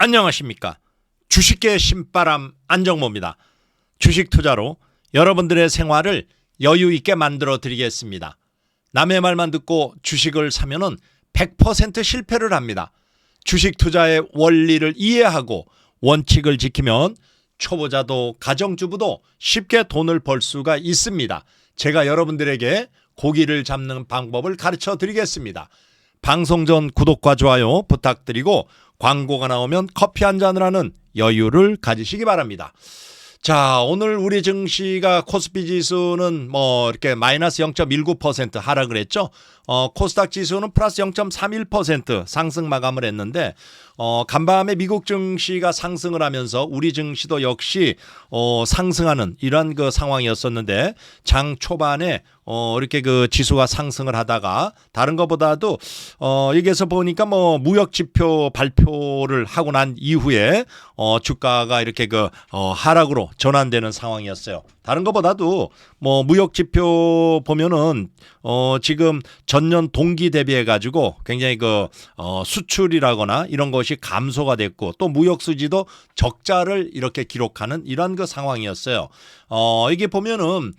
안녕하십니까. 주식계의 신바람 안정모입니다. 주식 투자로 여러분들의 생활을 여유 있게 만들어 드리겠습니다. 남의 말만 듣고 주식을 사면은 100% 실패를 합니다. 주식 투자의 원리를 이해하고 원칙을 지키면 초보자도 가정주부도 쉽게 돈을 벌 수가 있습니다. 제가 여러분들에게 고기를 잡는 방법을 가르쳐 드리겠습니다. 방송 전 구독과 좋아요 부탁드리고 광고가 나오면 커피 한 잔을 하는 여유를 가지시기 바랍니다. 자, 오늘 우리 증시가 코스피 지수는 이렇게 마이너스 0.19% 하락을 했죠. 코스닥 지수는 플러스 0.31% 상승 마감을 했는데 간밤에 미국 증시가 상승을 하면서 우리 증시도 역시 상승하는 이런 그 상황이었었는데 장 초반에 이렇게 그 지수가 상승을 하다가 다른 것보다도 여기에서 보니까 무역 지표 발표를 하고 난 이후에 주가가 이렇게 그 하락으로 전환되는 상황이었어요. 다른 것보다도 무역 지표 보면은 지금 전년 동기 대비해 가지고 굉장히 그 수출이라거나 이런 것이 감소가 됐고 또 무역 수지도 적자를 이렇게 기록하는 이런 그 상황이었어요. 이게 보면은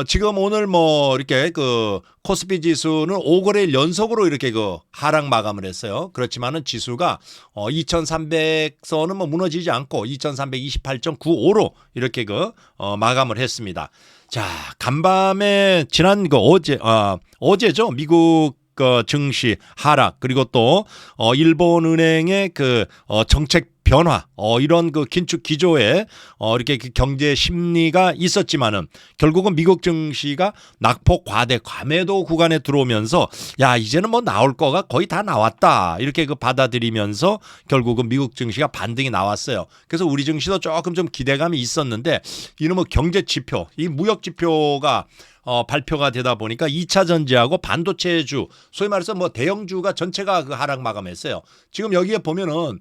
지금 오늘 이렇게 그 코스피 지수는 5거래일 연속으로 이렇게 그 하락 마감을 했어요. 그렇지만은 지수가 2300선은 무너지지 않고 2328.95로 이렇게 그 마감을 했습니다. 자, 간밤에 지난 그 어제죠. 미국 증시 하락 그리고 또 일본은행의 그 정책 변화 이런 그 긴축 기조에 이렇게 그 경제 심리가 있었지만은 결국은 미국 증시가 낙폭 과대 과매도 구간에 들어오면서 야 이제는 나올 거가 거의 다 나왔다 이렇게 그 받아들이면서 결국은 미국 증시가 반등이 나왔어요. 그래서 우리 증시도 조금 좀 기대감이 있었는데 이놈의 경제 지표 이 무역 지표가 발표가 되다 보니까 2차 전지하고 반도체주 소위 말해서 대형주가 전체가 그 하락 마감했어요. 지금 여기에 보면은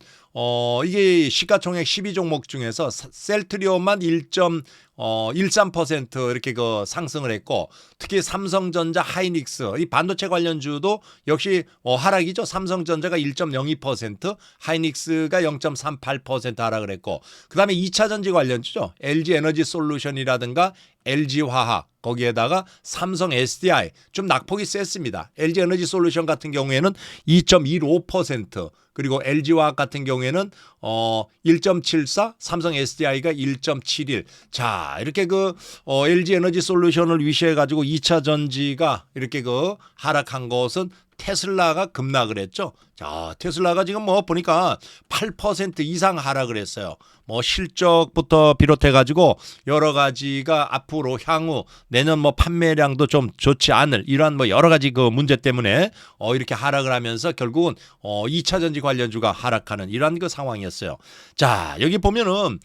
이게 시가총액 12종목 중에서 셀트리온만 1.13% 이렇게 그 상승을 했고 특히 삼성전자, 하이닉스 이 반도체 관련주도 역시 하락이죠. 삼성전자가 1.02%, 하이닉스가 0.38% 하락을 했고 그다음에 2차 전지 관련주죠. LG 에너지 솔루션이라든가 LG화학 거기에다가 삼성 SDI 좀 낙폭이 셌습니다. LG 에너지 솔루션 같은 경우에는 2.15% 그리고 LG화학 같은 경우에는 1.74, 삼성 SDI가 1.71. 자, 이렇게 그 LG 에너지 솔루션을 위시해 가지고 2차 전지가 이렇게 그 하락한 것은 테슬라가 급락을 했죠. 자, 테슬라가 지금 보니까 8% 이상 하락을 했어요. 실적부터 비롯해 가지고 여러 가지가 앞으로 향후 내년 판매량도 좀 좋지 않을 이러한 여러 가지 그 문제 때문에 이렇게 하락을 하면서 결국은 2차 전지 관련주가 하락하는 이러한 그 상황이었어요. 자, 여기 보면은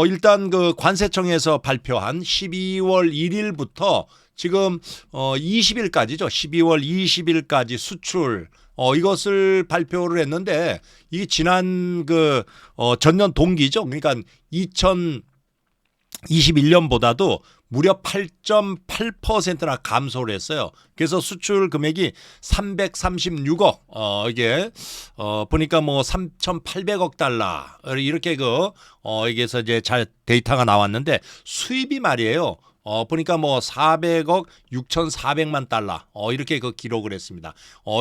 일단 그 관세청에서 발표한 12월 1일부터 지금 20일까지죠. 12월 20일까지 수출 이것을 발표를 했는데 이게 지난 그 전년 동기죠. 그러니까 2021년보다도 무려 8.8%나 감소를 했어요. 그래서 수출 금액이 336억 이게 보니까 3,800억 달러 이렇게 여기에서 이제 잘 데이터가 나왔는데 수입이 말이에요. 보니까 400억 6,400만 달러 이렇게 그 기록을 했습니다.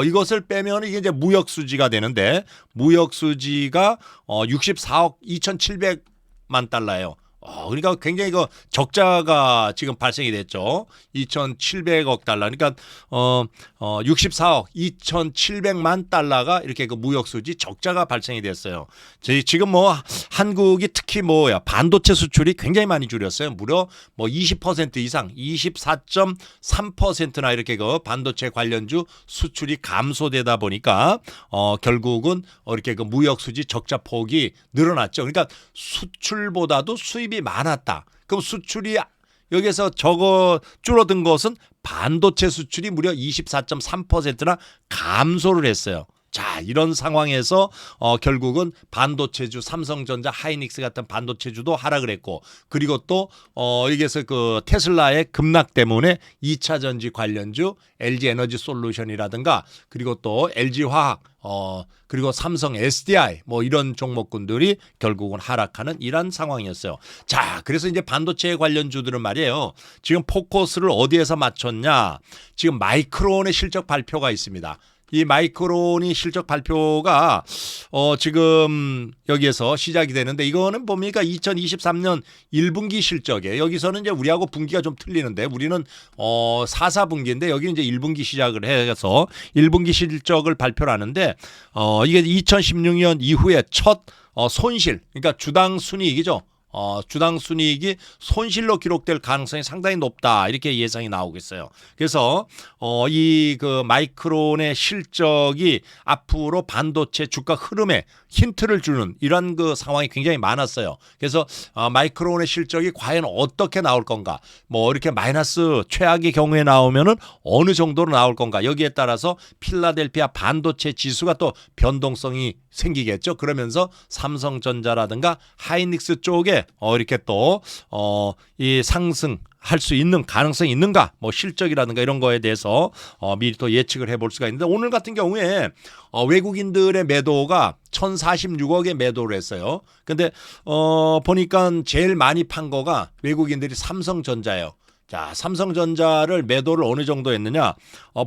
이것을 빼면 이게 이제 무역 수지가 되는데 무역 수지가 64억 2,700만 달러예요. 그러니까 굉장히 그 적자가 지금 발생이 됐죠. 2,700억 달러. 그러니까 64억 2,700만 달러가 이렇게 그 무역 수지 적자가 발생이 됐어요. 지금 한국이 특히 반도체 수출이 굉장히 많이 줄였어요. 무려 20% 이상 24.3%나 이렇게 그 반도체 관련주 수출이 감소되다 보니까 결국은 이렇게 그 무역 수지 적자 폭이 늘어났죠. 그러니까 수출보다도 수입이 많았다. 그럼 수출이 여기서 줄어든 것은 반도체 수출이 무려 24.3%나 감소를 했어요. 자, 이런 상황에서 결국은 반도체주 삼성전자, 하이닉스 같은 반도체주도 하락을 했고, 그리고 또 여기서 그 테슬라의 급락 때문에 2차 전지 관련주 LG 에너지 솔루션이라든가 그리고 또 LG 화학 그리고 삼성 SDI 뭐 이런 종목군들이 결국은 하락하는 이런 상황이었어요. 자, 그래서 이제 반도체 관련주들은 말이에요. 지금 포커스를 어디에서 맞췄냐? 지금 마이크론의 실적 발표가 있습니다. 이 마이크론이 실적 발표가 지금 여기에서 시작이 되는데, 이거는 뭡니까 2023년 1분기 실적이에요. 여기서는 이제 우리하고 분기가 좀 틀리는데, 우리는 4, 4분기인데 여기 이제 1분기 시작을 해서 1분기 실적을 발표를 하는데, 이게 2016년 이후에 첫 손실, 그러니까 주당 순이익이죠. 주당 순이익이 손실로 기록될 가능성이 상당히 높다, 이렇게 예상이 나오고 있어요. 그래서 이 그 마이크론의 실적이 앞으로 반도체 주가 흐름에 힌트를 주는 이런 그 상황이 굉장히 많았어요. 그래서 마이크론의 실적이 과연 어떻게 나올 건가, 뭐 이렇게 마이너스 최악의 경우에 나오면은 어느 정도로 나올 건가, 여기에 따라서 필라델피아 반도체 지수가 또 변동성이 생기겠죠. 그러면서 삼성전자라든가 하이닉스 쪽에 이렇게 또 이 상승할 수 있는 가능성이 있는가, 뭐 실적이라든가 이런 거에 대해서 미리 또 예측을 해볼 수가 있는데, 오늘 같은 경우에 외국인들의 매도가 1,046억에 매도를 했어요. 근데 보니까 제일 많이 판 거가 외국인들이 삼성전자예요. 자, 삼성전자를 매도를 어느 정도 했느냐?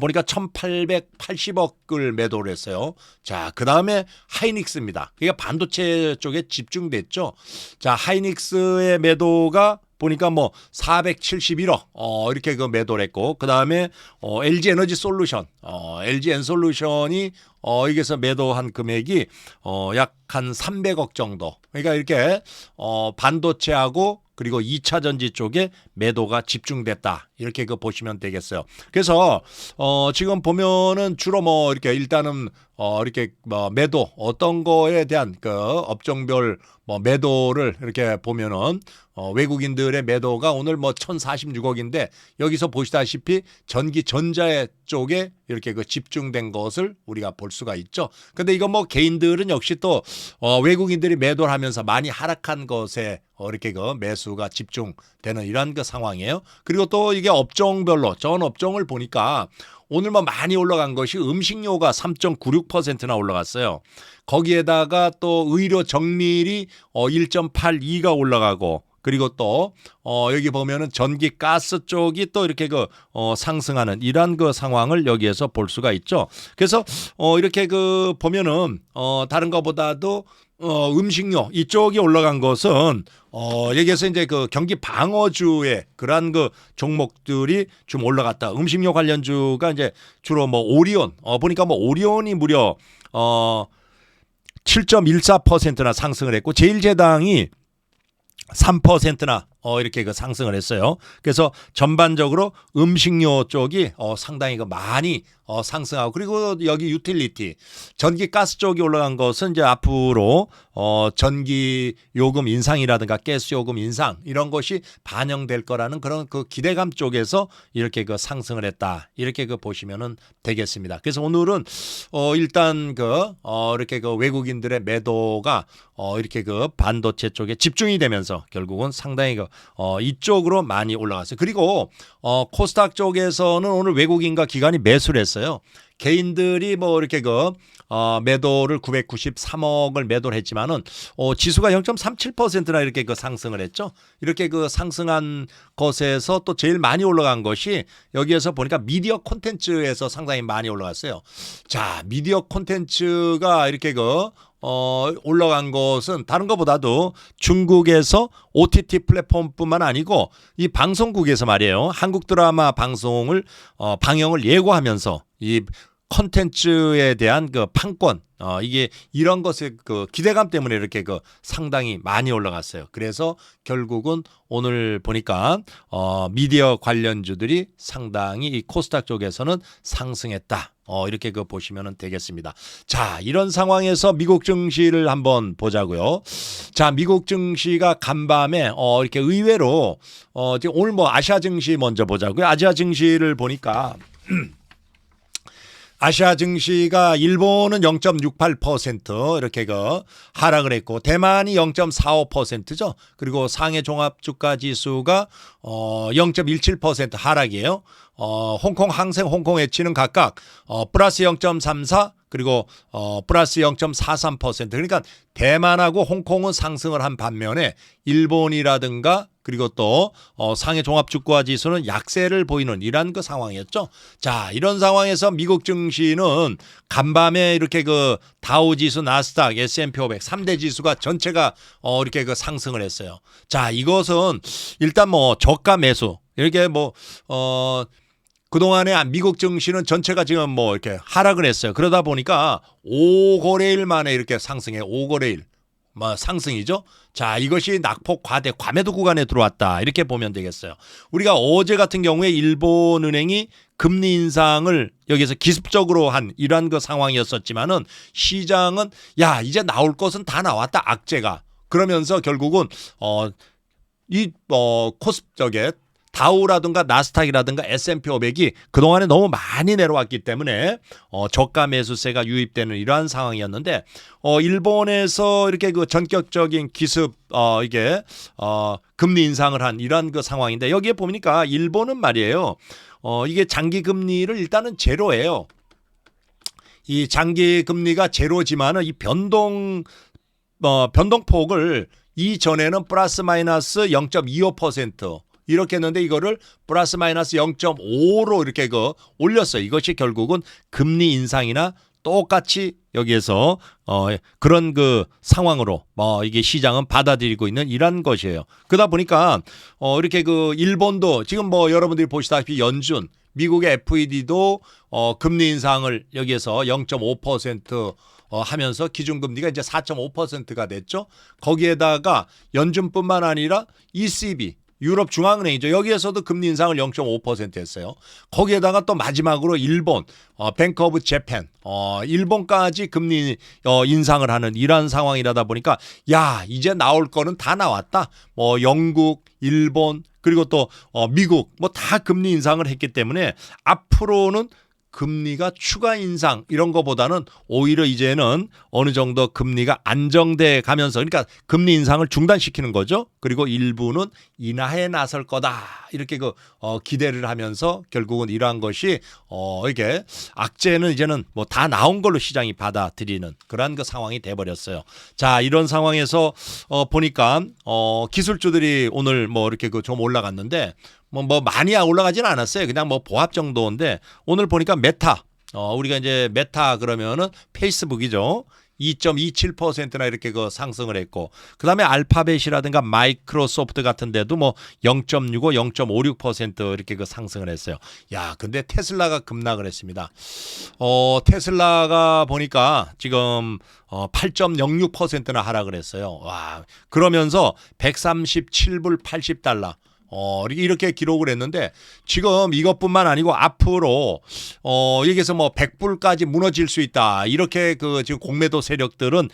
보니까 1,880억을 매도를 했어요. 자, 그 다음에 하이닉스입니다. 그러니까 반도체 쪽에 집중됐죠. 자, 하이닉스의 매도가 보니까 뭐 471억 이렇게 그 매도를 했고, 그 다음에 LG 에너지 솔루션, LG 엔솔루션이 여기서 매도한 금액이 약 한 300억 정도. 그러니까 이렇게 반도체하고 그리고 2차 전지 쪽에 매도가 집중됐다, 이렇게 그 보시면 되겠어요. 그래서 지금 보면은 주로 뭐 이렇게 일단은 이렇게 뭐 매도 어떤 거에 대한 그 업종별 뭐 매도를 이렇게 보면은 외국인들의 매도가 오늘 뭐 1,046억인데, 여기서 보시다시피 전기 전자의 쪽에 이렇게 그 집중된 것을 우리가 볼 수가 있죠. 근데 이거 뭐 개인들은 역시 또 외국인들이 매도를 하면서 많이 하락한 것에 이렇게 그 매수가 집중되는 이런 그 상황이에요. 그리고 또 이게 업종별로 전 업종을 보니까 오늘 뭐 많이 올라간 것이 음식료가 3.96%나 올라갔어요. 거기에다가 또 의료 정밀이 1.82가 올라가고, 그리고 또 여기 보면은 전기 가스 쪽이 또 이렇게 그 상승하는 이런 그 상황을 여기에서 볼 수가 있죠. 그래서 이렇게 그 보면은 다른 것보다도 음식료 이쪽이 올라간 것은 여기에서 이제 그 경기 방어주의 그러한 그 종목들이 좀 올라갔다. 음식료 관련주가 이제 주로 뭐 오리온 보니까 뭐 오리온이 무려 7.14%나 상승을 했고, 제일제당이 3%나 이렇게 그 상승을 했어요. 그래서 전반적으로 음식료 쪽이 상당히 그 많이 상승하고, 그리고 여기 유틸리티 전기 가스 쪽이 올라간 것은 이제 앞으로 전기 요금 인상이라든가 가스 요금 인상 이런 것이 반영될 거라는 그런 그 기대감 쪽에서 이렇게 그 상승을 했다, 이렇게 그 보시면은 되겠습니다. 그래서 오늘은 일단 그 이렇게 그 외국인들의 매도가 이렇게 그 반도체 쪽에 집중이 되면서 결국은 상당히 그 이쪽으로 많이 올라갔어요. 그리고 코스닥 쪽에서는 오늘 외국인과 기관이 매수를 했어요. 개인들이 뭐 이렇게 그 매도를 993억을 매도를 했지만은 지수가 0.37%나 이렇게 그 상승을 했죠. 이렇게 그 상승한 것에서 또 제일 많이 올라간 것이 여기에서 보니까 미디어 콘텐츠에서 상당히 많이 올라갔어요. 자, 미디어 콘텐츠가 이렇게 그 올라간 것은 다른 것보다도 중국에서 OTT 플랫폼뿐만 아니고 이 방송국에서 말이에요. 한국 드라마 방송을 방영을 예고하면서 이 콘텐츠에 대한 그 판권 이게 이런 것의 그 기대감 때문에 이렇게 그 상당히 많이 올라갔어요. 그래서 결국은 오늘 보니까 미디어 관련주들이 상당히 이 코스닥 쪽에서는 상승했다. 이렇게 그 보시면 되겠습니다. 자, 이런 상황에서 미국 증시를 한번 보자고요. 자, 미국 증시가 간밤에 이렇게 의외로 지금 오늘 뭐 아시아 증시 먼저 보자고요. 아시아 증시를 보니까 아시아 증시가 일본은 0.68% 이렇게 하락을 했고 대만이 0.45%죠. 그리고 상해 종합주가 지수가 0.17% 하락이에요. 홍콩 항생, 홍콩 해치는 각각 플러스 0.34 그리고 플러스 0.43%. 그러니까 대만하고 홍콩은 상승을 한 반면에 일본이라든가 그리고 또 상해 종합주가 지수는 약세를 보이는 이런 상황이었죠. 자, 이런 상황에서 미국 증시는 간밤에 이렇게 다우 지수, 나스닥, S&P 500 3대 지수가 전체가 이렇게 상승을 했어요. 자, 이것은 일단 저가 매수 이렇게 그동안에 미국 증시는 전체가 지금 이렇게 하락을 했어요. 그러다 보니까 5거래일 만에 이렇게 상승해 5거래일. 상승이죠. 자, 이것이 낙폭 과매도 구간에 들어왔다. 이렇게 보면 되겠어요. 우리가 어제 같은 경우에 일본은행이 금리 인상을 여기서 기습적으로 한 이러한 상황이었었지만은 시장은 야, 이제 나올 것은 다 나왔다. 악재가. 그러면서 결국은 코스적에 다우라든가 나스닥이라든가 S&P 500이 그동안에 너무 많이 내려왔기 때문에 저가 매수세가 유입되는 이러한 상황이었는데 일본에서 이렇게 전격적인 기습 금리 인상을 한 이러한 상황인데 여기에 보니까 일본은 말이에요. 이게 장기 금리를 일단은 제로예요. 이 장기 금리가 제로지만은 이 변동폭을 이전에는 플러스 마이너스 0.25% 이렇게 했는데 이거를 플러스 마이너스 0.5로 이렇게 올렸어요. 이것이 결국은 금리 인상이나 똑같이 여기에서 그런 상황으로 이게 시장은 받아들이고 있는 이런 것이에요. 그러다 보니까 이렇게 일본도 지금 여러분들이 보시다시피 연준 미국의 FED도 금리 인상을 여기에서 0.5% 하면서 기준금리가 이제 4.5%가 됐죠. 거기에다가 연준뿐만 아니라 ECB 유럽 중앙은행이죠. 여기에서도 금리 인상을 0.5% 했어요. 거기에다가 또 마지막으로 일본 뱅크 오브 재팬 일본까지 금리 인상을 하는 이러한 상황이라다 보니까 야, 이제 나올 거는 다 나왔다. 영국, 일본 그리고 또 미국 다 금리 인상을 했기 때문에 앞으로는 금리가 추가 인상 이런 거보다는 오히려 이제는 어느 정도 금리가 안정돼 가면서 그러니까 금리 인상을 중단시키는 거죠. 그리고 일부는 인하에 나설 거다. 이렇게 기대를 하면서 결국은 이러한 것이 이게 악재는 이제는 다 나온 걸로 시장이 받아들이는 그러한 상황이 돼 버렸어요. 자, 이런 상황에서 보니까 기술주들이 오늘 이렇게 좀 올라갔는데 많이 올라가지는 않았어요. 그냥 보합 정도인데 오늘 보니까 메타 우리가 이제 메타 그러면은 페이스북이죠. 2.27%나 이렇게 상승을 했고 그다음에 알파벳이라든가 마이크로소프트 같은 데도 0.65, 0.56% 이렇게 상승을 했어요. 야, 근데 테슬라가 급락을 했습니다. 테슬라가 보니까 지금 8.06%나 하락을 했어요. 와, 그러면서 137불 80달러 이렇게 기록을 했는데 지금 이것뿐만 아니고 앞으로 여기서 100불까지 무너질 수 있다. 이렇게 지금 공매도 세력들은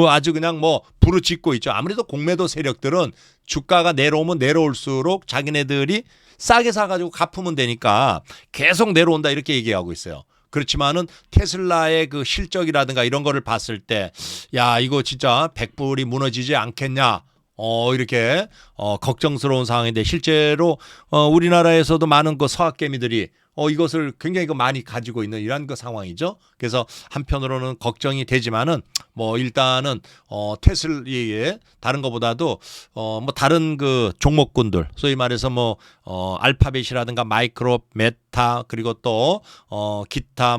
아주 그냥 부르짖고 있죠. 아무래도 공매도 세력들은 주가가 내려오면 내려올수록 자기네들이 싸게 사가지고 갚으면 되니까 계속 내려온다 이렇게 얘기하고 있어요. 그렇지만은 테슬라의 실적이라든가 이런 거를 봤을 때 야, 이거 진짜 100불이 무너지지 않겠냐. 이렇게 걱정스러운 상황인데 실제로 우리나라에서도 많은 서학개미들이 이것을 굉장히 많이 가지고 있는 이런 상황이죠. 그래서 한편으로는 걱정이 되지만은 일단은 테슬라의 다른 것보다도 다른 종목군들 소위 말해서 알파벳이라든가 마이크로 메타 그리고 또 기타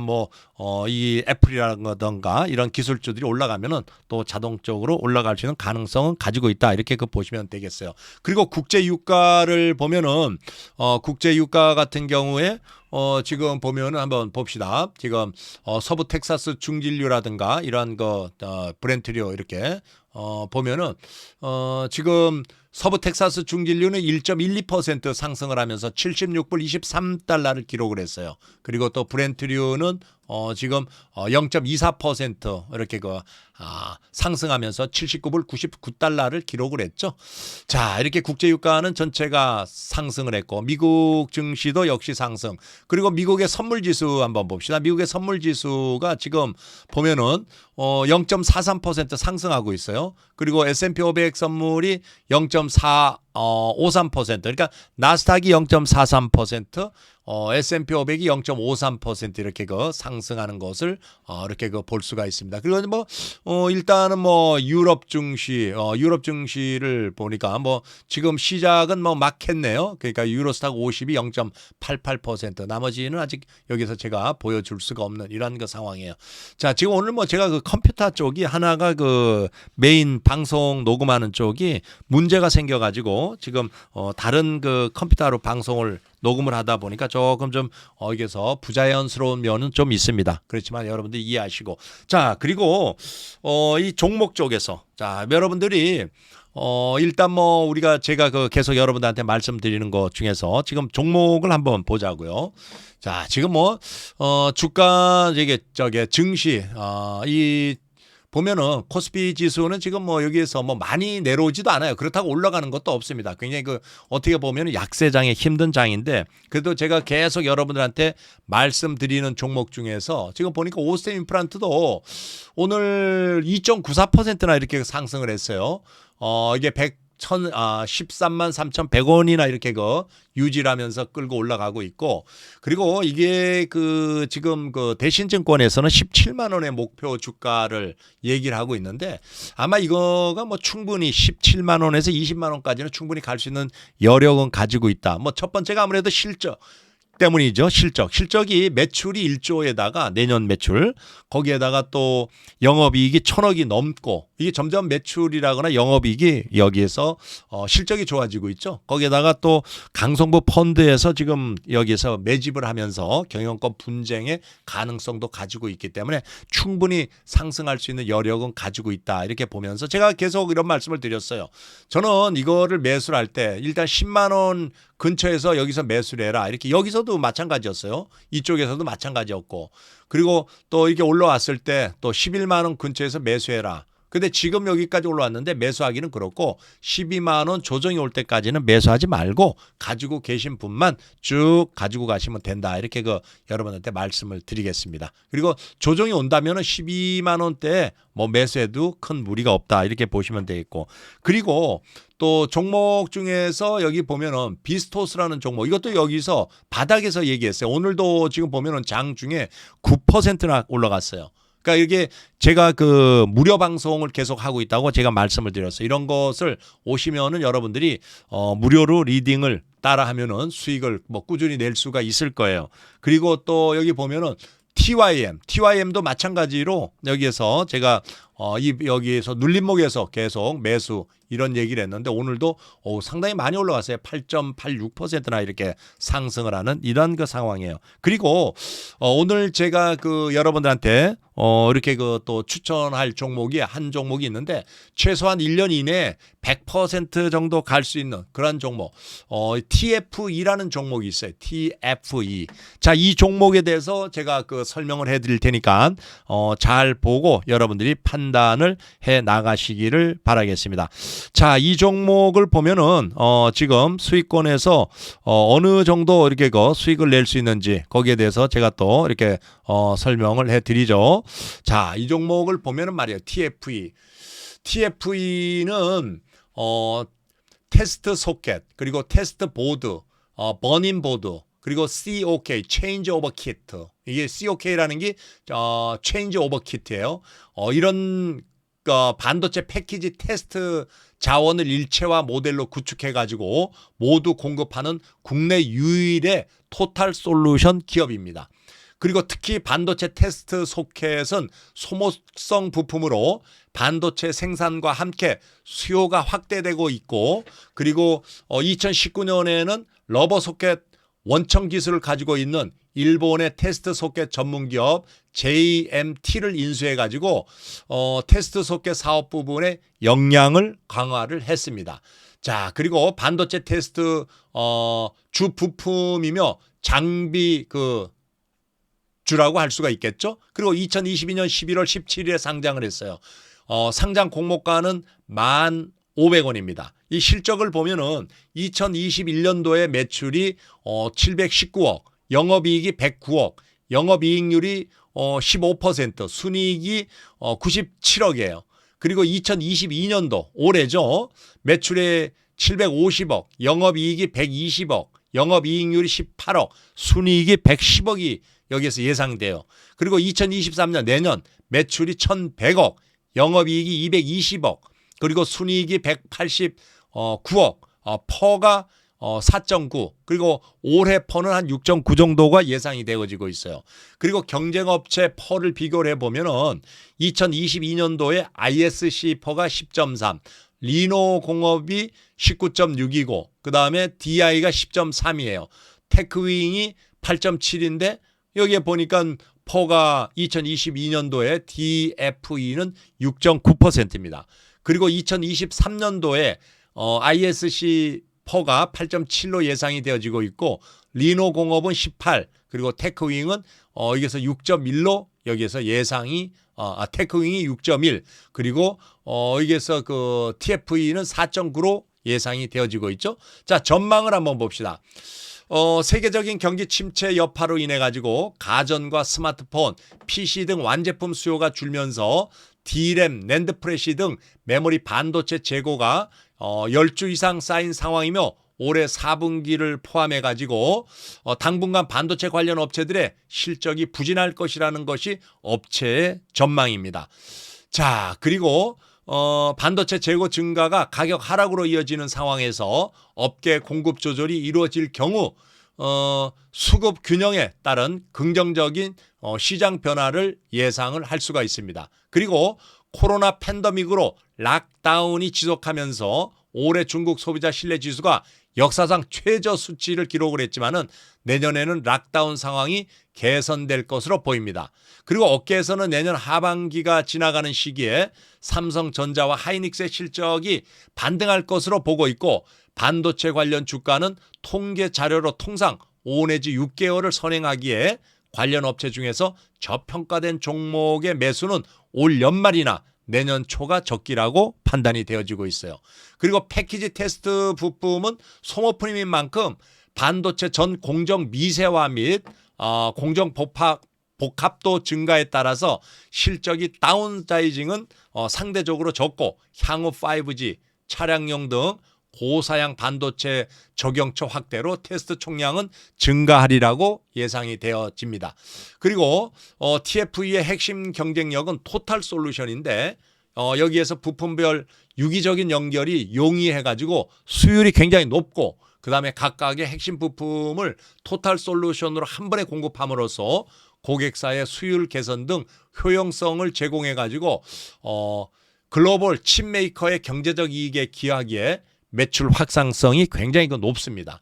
이 애플이라든가 이런 기술주들이 올라가면은 또 자동적으로 올라갈 수 있는 가능성은 가지고 있다 이렇게 보시면 되겠어요. 그리고 국제 유가를 보면은 국제 유가 같은 경우에 지금 보면은 한번 봅시다. 지금 서부 텍사스 중진류라든가 이런 브렌트류 이렇게 보면은 지금 서부 텍사스 중진류는 1.12% 상승을 하면서 76불 23달러를 기록을 했어요. 그리고 또 브렌트류는 지금 0.24% 이렇게 상승하면서 79불 99달러를 기록을 했죠. 자, 이렇게 국제유가는 전체가 상승을 했고 미국 증시도 역시 상승. 그리고 미국의 선물지수 한번 봅시다. 미국의 선물지수가 지금 보면은 0.43% 상승하고 있어요. 그리고 S&P 500 선물이 0.53%. 그러니까 나스닥이 0.43%, S&P 500이 0.53% 이렇게 상승하는 것을 이렇게 볼 수가 있습니다. 그리고 일단은 유럽 증시를 보니까 지금 시작은 막 했네요. 그러니까 유로스탁 50이 0.88%, 나머지는 아직 여기서 제가 보여줄 수가 없는 이런 상황이에요. 자, 지금 오늘 제가 컴퓨터 쪽이 하나가 메인 방송 녹음하는 쪽이 문제가 생겨가지고 지금 다른 컴퓨터로 방송을 녹음을 하다 보니까 조금 좀 여기서 부자연스러운 면은 좀 있습니다. 그렇지만 여러분들이 이해하시고. 자, 그리고 이 종목 쪽에서 자, 여러분들이 일단 우리가 제가 계속 여러분들한테 말씀드리는 것 중에서 지금 종목을 한번 보자고요. 자, 지금 주가 증시 이 보면은 코스피 지수는 지금 여기에서 많이 내려오지도 않아요. 그렇다고 올라가는 것도 없습니다. 굉장히 어떻게 보면 약세장의 힘든 장인데, 그래도 제가 계속 여러분들한테 말씀드리는 종목 중에서 지금 보니까 오스템 임플란트도 오늘 2.94%나 이렇게 상승을 했어요. 이게 13만 3,100원이나 이렇게 유지를 하면서 끌고 올라가고 있고, 그리고 이게 지금 대신증권에서는 17만 원의 목표 주가를 얘기를 하고 있는데, 아마 이거가 충분히 17만 원에서 20만 원까지는 충분히 갈 수 있는 여력은 가지고 있다. 첫 번째가 아무래도 실적 때문이죠. 실적이 매출이 1조에다가 내년 매출, 거기에다가 또 영업이익이 1,000억이 넘고, 이게 점점 매출이라거나 영업이익이 여기에서 실적이 좋아지고 있죠. 거기에다가 또 강성부 펀드에서 지금 여기에서 매집을 하면서 경영권 분쟁의 가능성도 가지고 있기 때문에 충분히 상승할 수 있는 여력은 가지고 있다. 이렇게 보면서 제가 계속 이런 말씀을 드렸어요. 저는 이거를 매수를 할 때 일단 10만 원 근처에서 여기서 매수를 해라. 이렇게 여기서도 마찬가지였어요. 이쪽에서도 마찬가지였고. 그리고 또 이게 올라왔을 때 또 11만 원 근처에서 매수해라. 근데 지금 여기까지 올라왔는데 매수하기는 그렇고 12만 원 조정이 올 때까지는 매수하지 말고 가지고 계신 분만 쭉 가지고 가시면 된다. 이렇게 여러분한테 말씀을 드리겠습니다. 그리고 조정이 온다면 12만 원대에 매수해도 큰 무리가 없다. 이렇게 보시면 되겠고. 그리고 또 종목 중에서 여기 보면은 비스토스라는 종목, 이것도 여기서 바닥에서 얘기했어요. 오늘도 지금 보면은 장 중에 9%나 올라갔어요. 그러니까 이게 제가 무료 방송을 계속 하고 있다고 제가 말씀을 드렸어요. 이런 것을 오시면은 여러분들이 무료로 리딩을 따라하면은 수익을 꾸준히 낼 수가 있을 거예요. 그리고 또 여기 보면은 TYM도 마찬가지로 여기에서 제가 여기에서 눌림목에서 계속 매수 이런 얘기를 했는데 오늘도 상당히 많이 올라갔어요. 8.86%나 이렇게 상승을 하는 이런 상황이에요. 그리고 오늘 제가 여러분들한테 이렇게 또 추천할 종목이 한 종목이 있는데 최소한 1년 이내에 100% 정도 갈 수 있는 그런 종목, TFE라는 종목이 있어요. TFE. 자, 이 종목에 대해서 제가 설명을 해드릴 테니까 잘 보고 여러분들이 판단을 해 나가시기를 바라겠습니다. 자, 이 종목을 보면은 지금 수익권에서 어느 정도 이렇게 수익을 낼 수 있는지 거기에 대해서 제가 또 이렇게 설명을 해드리죠. 자, 이 종목을 보면은 말이에요. TFE는 테스트 소켓, 그리고 테스트 보드, 버닝 보드, 그리고 COK, 체인지 오버 키트. 이게 COK라는 게 체인지 오버 키트예요. 이런 반도체 패키지 테스트 자원을 일체화 모델로 구축해 가지고 모두 공급하는 국내 유일의 토탈 솔루션 기업입니다. 그리고 특히 반도체 테스트 소켓은 소모성 부품으로 반도체 생산과 함께 수요가 확대되고 있고, 그리고 2019년에는 러버 소켓 원청 기술을 가지고 있는 일본의 테스트 소켓 전문 기업 JMT를 인수해 가지고 테스트 소켓 사업 부분의 역량을 강화를 했습니다. 자, 그리고 반도체 테스트 주 부품이며 장비 주라고 할 수가 있겠죠. 그리고 2022년 11월 17일에 상장을 했어요. 상장 공모가는 1,500원입니다. 이 실적을 보면은 2021년도에 매출이 719억, 영업이익이 109억, 영업이익률이 15%, 순이익이 97억이에요. 그리고 2022년도 올해죠. 매출에 750억, 영업이익이 120억, 영업이익률이 18억, 순이익이 110억이 여기에서 예상돼요. 그리고 2023년 내년 매출이 1,100억, 영업이익이 220억, 그리고 순이익이 189억, 퍼가 4.9, 그리고 올해 퍼는 한 6.9 정도가 예상이 되어지고 있어요. 그리고 경쟁업체 퍼를 비교를 해보면은 2022년도에 ISC 퍼가 10.3, 리노공업이 19.6이고 그 다음에 DI가 10.3이에요. 테크윙이 8.7인데 여기에 보니까 퍼가 2022년도에 DFE는 6.9%입니다. 그리고 2023년도에 ISC 퍼가 8.7로 예상이 되어지고 있고 리노공업은 18, 그리고 테크윙은 여기서 6.1로 여기에서 예상이 테크윙이 6.1, 그리고 여기에서 그 TFE는 4.9로 예상이 되어지고 있죠. 자, 전망을 한번 봅시다. 세계적인 경기 침체 여파로 인해 가지고 가전과 스마트폰, PC 등 완제품 수요가 줄면서 D램, 낸드 프레시 등 메모리 반도체 재고가 10주 이상 쌓인 상황이며 올해 4분기를 포함해 가지고 당분간 반도체 관련 업체들의 실적이 부진할 것이라는 것이 업체의 전망입니다. 자, 그리고 반도체 재고 증가가 가격 하락으로 이어지는 상황에서 업계 공급 조절이 이루어질 경우 수급 균형에 따른 긍정적인 시장 변화를 예상을 할 수가 있습니다. 그리고 코로나 팬데믹으로 락다운이 지속하면서 올해 중국 소비자 신뢰 지수가 역사상 최저 수치를 기록을 했지만은 내년에는 락다운 상황이 개선될 것으로 보입니다. 그리고 업계에서는 내년 하반기가 지나가는 시기에 삼성전자와 하이닉스의 실적이 반등할 것으로 보고 있고 반도체 관련 주가는 통계 자료로 통상 5 내지 6개월을 선행하기에 관련 업체 중에서 저평가된 종목의 매수는 올 연말이나 내년 초가 적기라고 판단이 되어지고 있어요. 그리고 패키지 테스트 부품은 소모품인 만큼 반도체 전 공정 미세화 및 공정 복합도 증가에 따라서 실적이 다운사이징은 상대적으로 적고 향후 5G, 차량용 등 고사양 반도체 적용처 확대로 테스트 총량은 증가하리라고 예상이 되어집니다. 그리고 TFE의 핵심 경쟁력은 토탈 솔루션인데 여기에서 부품별 유기적인 연결이 용이해가지고 수율이 굉장히 높고 그 다음에 각각의 핵심 부품을 토탈 솔루션으로 한 번에 공급함으로써 고객사의 수율 개선 등 효용성을 제공해가지고 글로벌 칩 메이커의 경제적 이익에 기여하기에 매출 확산성이 굉장히 높습니다.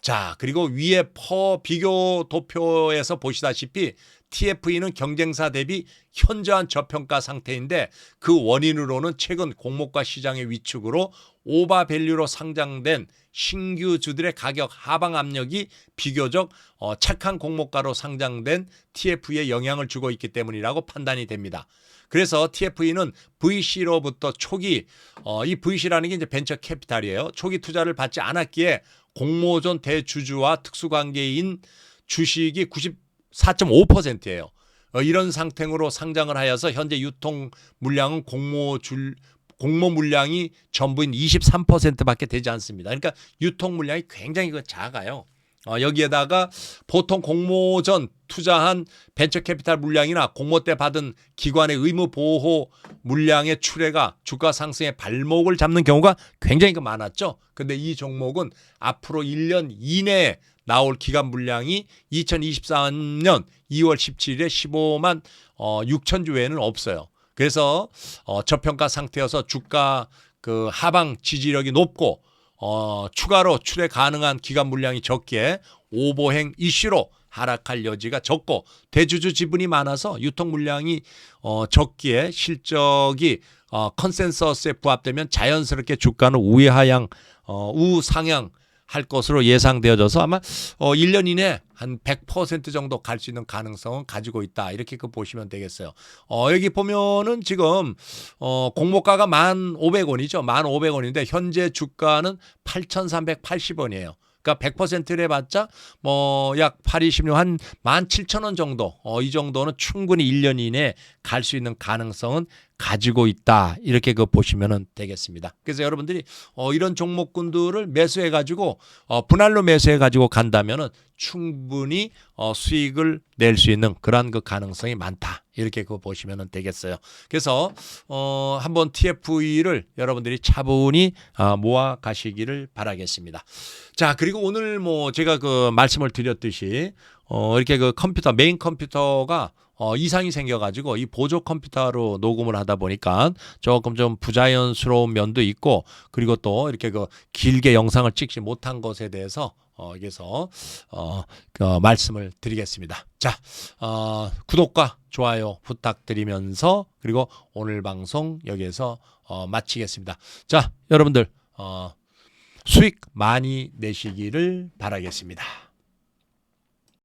자, 그리고 위에 퍼 비교 도표에서 보시다시피 TFE는 경쟁사 대비 현저한 저평가 상태인데 그 원인으로는 최근 공모가 시장의 위축으로 오버밸류로 상장된 신규주들의 가격 하방 압력이 비교적 착한 공모가로 상장된 TFE에 영향을 주고 있기 때문이라고 판단이 됩니다. 그래서 TFE는 VC로부터 초기 이 VC라는 게 이제 벤처 캐피탈이에요. 초기 투자를 받지 않았기에 공모전 대주주와 특수관계인 주식이 94.5%예요. 이런 상태로 상장을 하여서 현재 유통 물량은 공모 물량이 전부인 23%밖에 되지 않습니다. 그러니까 유통 물량이 굉장히 작아요. 여기에다가 보통 공모전 투자한 벤처 캐피탈 물량이나 공모 때 받은 기관의 의무 보호 물량의 출회가 주가 상승의 발목을 잡는 경우가 굉장히 많았죠. 그런데 이 종목은 앞으로 1년 이내에 나올 기간 물량이 2023년 2월 17일에 15만 6천 주 외에는 없어요. 그래서 저평가 상태여서 주가 그 하방 지지력이 높고 추가로 출회 가능한 기간 물량이 적기에 오버행 이슈로 하락할 여지가 적고 대주주 지분이 많아서 유통 물량이 적기에 실적이 컨센서스에 부합되면 자연스럽게 주가는 우상향 할 것으로 예상되어져서 아마 1년 이내 한 100% 정도 갈 수 있는 가능성은 가지고 있다. 이렇게 보시면 되겠어요. 여기 보면은 지금 공모가가 1,500원이죠. 1,500원인데 현재 주가는 8,380원이에요. 그러니까 100%를 해봤자 뭐 약 8, 26, 한 17,000원 정도 이 정도는 충분히 1년 이내에 갈 수 있는 가능성은 가지고 있다. 이렇게 보시면 되겠습니다. 그래서 여러분들이 이런 종목군들을 매수해 가지고 분할로 매수해 가지고 간다면은 충분히 수익을 낼 수 있는 그러한 그 가능성이 많다. 이렇게 보시면 되겠어요. 그래서 한번 TFE를 여러분들이 차분히 모아 가시기를 바라겠습니다. 자, 그리고 오늘 뭐 제가 그 말씀을 드렸듯이 이렇게 그 컴퓨터 메인 컴퓨터가 이상이 생겨가지고 이 보조 컴퓨터로 녹음을 하다 보니까 조금 좀 부자연스러운 면도 있고, 그리고 또 이렇게 그 길게 영상을 찍지 못한 것에 대해서 여기서 그 말씀을 드리겠습니다. 자, 구독과 좋아요 부탁드리면서 그리고 오늘 방송 여기에서 마치겠습니다. 자, 여러분들 수익 많이 내시기를 바라겠습니다.